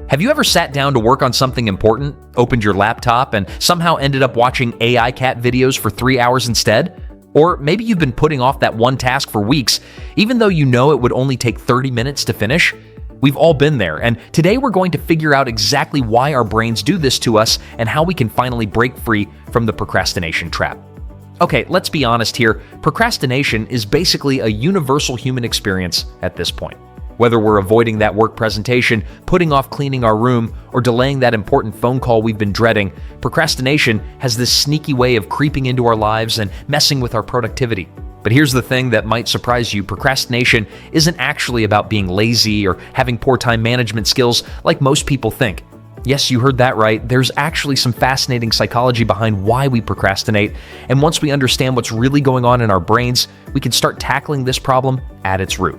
Have you ever sat down to work on something important, opened your laptop, and somehow ended up watching AI cat videos for 3 hours instead? Or maybe you've been putting off that one task for weeks, even though you know it would only take 30 minutes to finish? We've all been there, and today we're going to figure out exactly why our brains do this to us and how we can finally break free from the procrastination trap. Okay, let's be honest here. Procrastination is basically a universal human experience at this point. Whether we're avoiding that work presentation, putting off cleaning our room, or delaying that important phone call we've been dreading, procrastination has this sneaky way of creeping into our lives and messing with our productivity. But here's the thing that might surprise you. Procrastination isn't actually about being lazy or having poor time management skills like most people think. Yes, you heard that right. There's actually some fascinating psychology behind why we procrastinate, and once we understand what's really going on in our brains, we can start tackling this problem at its root.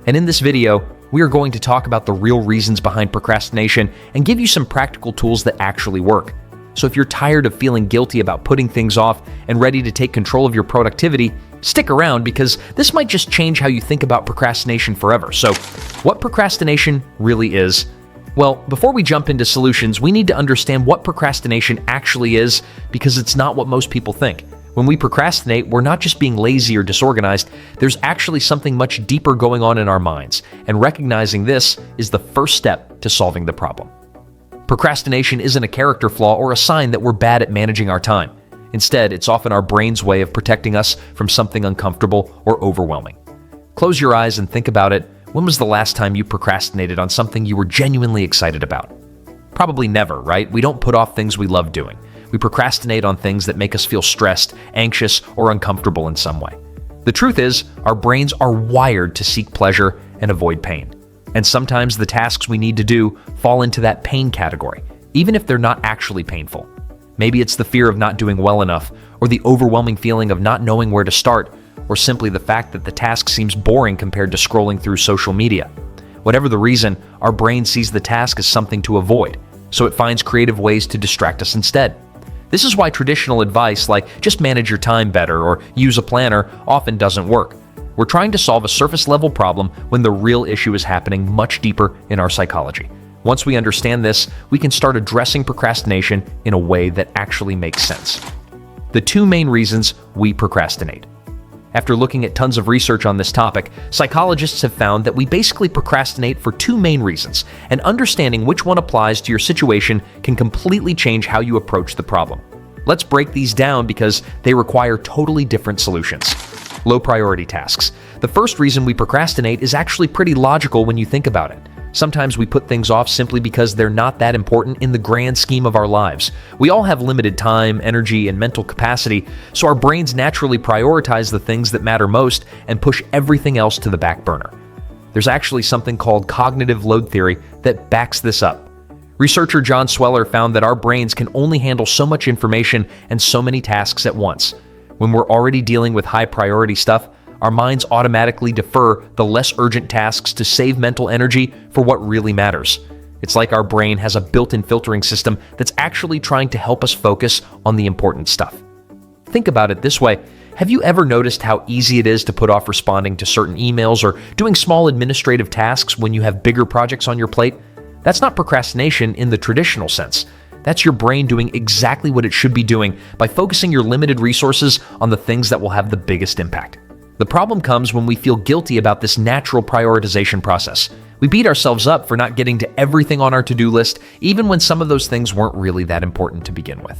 And in this video, we are going to talk about the real reasons behind procrastination and give you some practical tools that actually work. So if you're tired of feeling guilty about putting things off and ready to take control of your productivity, stick around because this might just change how you think about procrastination forever. So, what procrastination really is? Well, before we jump into solutions, we need to understand what procrastination actually is because it's not what most people think. When we procrastinate, we're not just being lazy or disorganized, there's actually something much deeper going on in our minds, and recognizing this is the first step to solving the problem. Procrastination isn't a character flaw or a sign that we're bad at managing our time. Instead, it's often our brain's way of protecting us from something uncomfortable or overwhelming. Close your eyes and think about it. When was the last time you procrastinated on something you were genuinely excited about? Probably never, right? We don't put off things we love doing. We procrastinate on things that make us feel stressed, anxious, or uncomfortable in some way. The truth is, our brains are wired to seek pleasure and avoid pain. And sometimes the tasks we need to do fall into that pain category, even if they're not actually painful. Maybe it's the fear of not doing well enough, or the overwhelming feeling of not knowing where to start, or simply the fact that the task seems boring compared to scrolling through social media. Whatever the reason, our brain sees the task as something to avoid, so it finds creative ways to distract us instead. This is why traditional advice like just manage your time better or use a planner often doesn't work. We're trying to solve a surface-level problem when the real issue is happening much deeper in our psychology. Once we understand this, we can start addressing procrastination in a way that actually makes sense. The two main reasons we procrastinate. After looking at tons of research on this topic, psychologists have found that we basically procrastinate for two main reasons, and understanding which one applies to your situation can completely change how you approach the problem. Let's break these down because they require totally different solutions. Low priority tasks. The first reason we procrastinate is actually pretty logical when you think about it. Sometimes we put things off simply because they're not that important in the grand scheme of our lives. We all have limited time, energy, and mental capacity, so our brains naturally prioritize the things that matter most and push everything else to the back burner. There's actually something called cognitive load theory that backs this up. Researcher John Sweller found that our brains can only handle so much information and so many tasks at once. When we're already dealing with high priority stuff, our minds automatically defer the less urgent tasks to save mental energy for what really matters. It's like our brain has a built-in filtering system that's actually trying to help us focus on the important stuff. Think about it this way. Have you ever noticed how easy it is to put off responding to certain emails or doing small administrative tasks when you have bigger projects on your plate? That's not procrastination in the traditional sense. That's your brain doing exactly what it should be doing by focusing your limited resources on the things that will have the biggest impact. The problem comes when we feel guilty about this natural prioritization process. We beat ourselves up for not getting to everything on our to-do list, even when some of those things weren't really that important to begin with.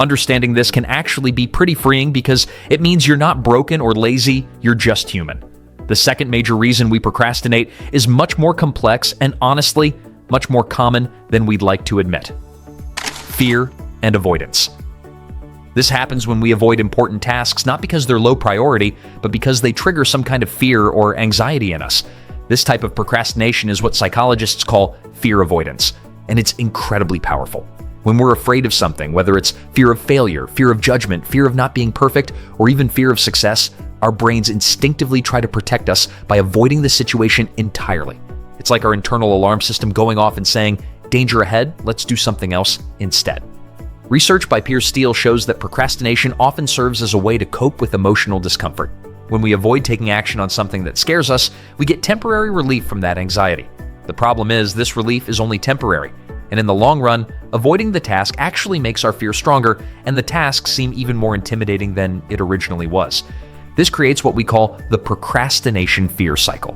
Understanding this can actually be pretty freeing because it means you're not broken or lazy, you're just human. The second major reason we procrastinate is much more complex and honestly, much more common than we'd like to admit. Fear and avoidance. This happens when we avoid important tasks not because they're low priority, but because they trigger some kind of fear or anxiety in us. This type of procrastination is what psychologists call fear avoidance, and it's incredibly powerful. When we're afraid of something, whether it's fear of failure, fear of judgment, fear of not being perfect, or even fear of success, our brains instinctively try to protect us by avoiding the situation entirely. It's like our internal alarm system going off and saying, "Danger ahead, let's do something else instead." Research by Piers Steele shows that procrastination often serves as a way to cope with emotional discomfort. When we avoid taking action on something that scares us, we get temporary relief from that anxiety. The problem is, this relief is only temporary, and in the long run, avoiding the task actually makes our fear stronger, and the task seem even more intimidating than it originally was. This creates what we call the procrastination fear cycle.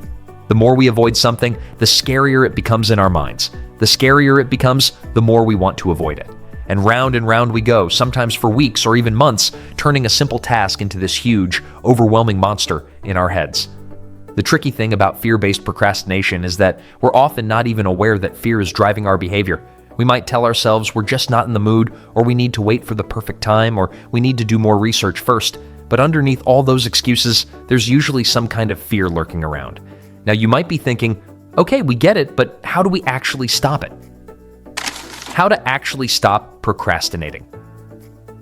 The more we avoid something, the scarier it becomes in our minds. The scarier it becomes, the more we want to avoid it. And round we go, sometimes for weeks or even months, turning a simple task into this huge, overwhelming monster in our heads. The tricky thing about fear-based procrastination is that we're often not even aware that fear is driving our behavior. We might tell ourselves we're just not in the mood, or we need to wait for the perfect time, or we need to do more research first. But underneath all those excuses, there's usually some kind of fear lurking around. Now you might be thinking, okay, we get it, but how do we actually stop it? How to actually stop procrastinating.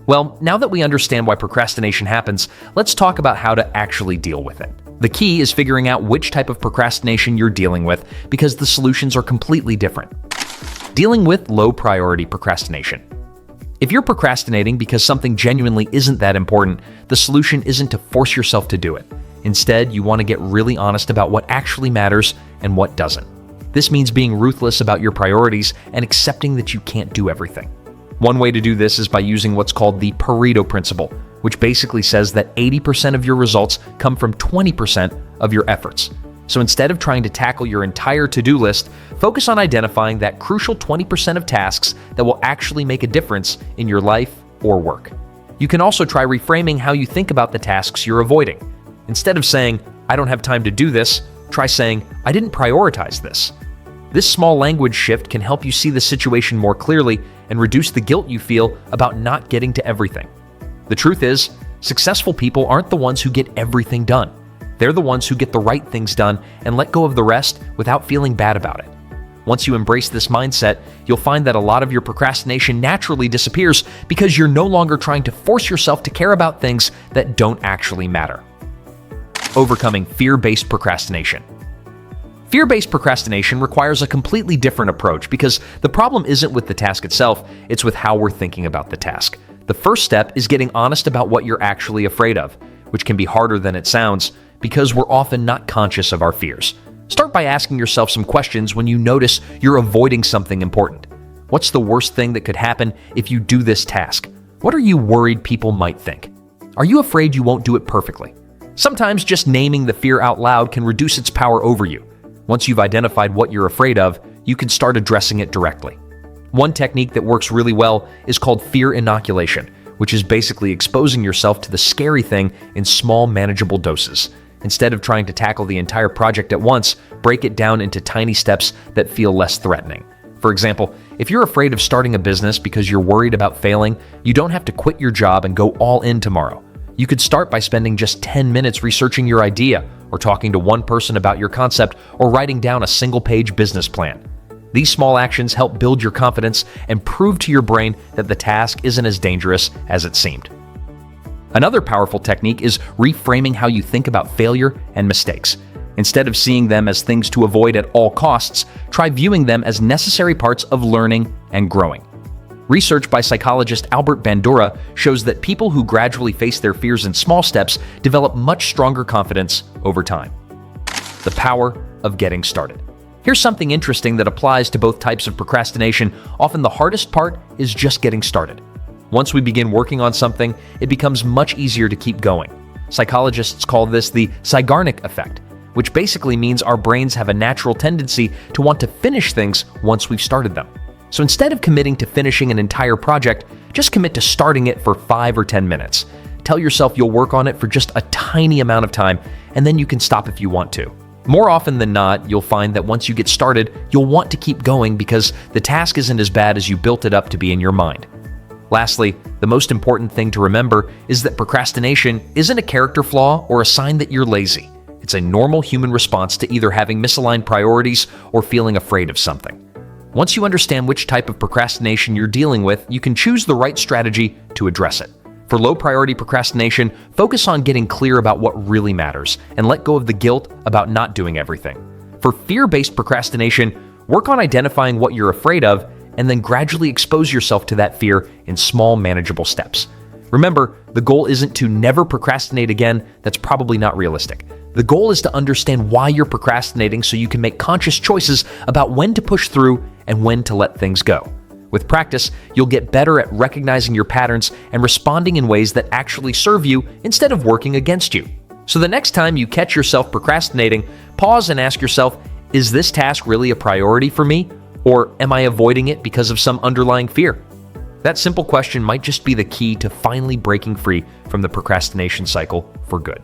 Well, now that we understand why procrastination happens, let's talk about how to actually deal with it. The key is figuring out which type of procrastination you're dealing with, because the solutions are completely different. Dealing with low-priority procrastination. If you're procrastinating because something genuinely isn't that important, the solution isn't to force yourself to do it. Instead, you want to get really honest about what actually matters and what doesn't. This means being ruthless about your priorities and accepting that you can't do everything. One way to do this is by using what's called the Pareto principle, which basically says that 80% of your results come from 20% of your efforts. So instead of trying to tackle your entire to-do list, focus on identifying that crucial 20% of tasks that will actually make a difference in your life or work. You can also try reframing how you think about the tasks you're avoiding. Instead of saying, "I don't have time to do this," try saying, "I didn't prioritize this." This small language shift can help you see the situation more clearly and reduce the guilt you feel about not getting to everything. The truth is, successful people aren't the ones who get everything done. They're the ones who get the right things done and let go of the rest without feeling bad about it. Once you embrace this mindset, you'll find that a lot of your procrastination naturally disappears because you're no longer trying to force yourself to care about things that don't actually matter. Overcoming fear-based procrastination. Fear-based procrastination requires a completely different approach because the problem isn't with the task itself, it's with how we're thinking about the task. The first step is getting honest about what you're actually afraid of, which can be harder than it sounds because we're often not conscious of our fears. Start by asking yourself some questions when you notice you're avoiding something important. What's the worst thing that could happen if you do this task? What are you worried people might think? Are you afraid you won't do it perfectly? Sometimes just naming the fear out loud can reduce its power over you. Once you've identified what you're afraid of, you can start addressing it directly. One technique that works really well is called fear inoculation, which is basically exposing yourself to the scary thing in small, manageable doses. Instead of trying to tackle the entire project at once, break it down into tiny steps that feel less threatening. For example, if you're afraid of starting a business because you're worried about failing, you don't have to quit your job and go all in tomorrow. You could start by spending just 10 minutes researching your idea, or talking to one person about your concept, or writing down a single-page business plan. These small actions help build your confidence and prove to your brain that the task isn't as dangerous as it seemed. Another powerful technique is reframing how you think about failure and mistakes. Instead of seeing them as things to avoid at all costs, try viewing them as necessary parts of learning and growing. Research by psychologist Albert Bandura shows that people who gradually face their fears in small steps develop much stronger confidence over time. The power of getting started. Here's something interesting that applies to both types of procrastination. Often the hardest part is just getting started. Once we begin working on something, it becomes much easier to keep going. Psychologists call this the Zeigarnik effect, which basically means our brains have a natural tendency to want to finish things once we've started them. So instead of committing to finishing an entire project, just commit to starting it for 5 or 10 minutes. Tell yourself you'll work on it for just a tiny amount of time, and then you can stop if you want to. More often than not, you'll find that once you get started, you'll want to keep going because the task isn't as bad as you built it up to be in your mind. Lastly, the most important thing to remember is that procrastination isn't a character flaw or a sign that you're lazy. It's a normal human response to either having misaligned priorities or feeling afraid of something. Once you understand which type of procrastination you're dealing with, you can choose the right strategy to address it. For low-priority procrastination, focus on getting clear about what really matters and let go of the guilt about not doing everything. For fear-based procrastination, work on identifying what you're afraid of and then gradually expose yourself to that fear in small, manageable steps. Remember, the goal isn't to never procrastinate again. That's probably not realistic. The goal is to understand why you're procrastinating so you can make conscious choices about when to push through and when to let things go. With practice, you'll get better at recognizing your patterns and responding in ways that actually serve you instead of working against you. So the next time you catch yourself procrastinating, pause and ask yourself, is this task really a priority for me? Or am I avoiding it because of some underlying fear? That simple question might just be the key to finally breaking free from the procrastination cycle for good.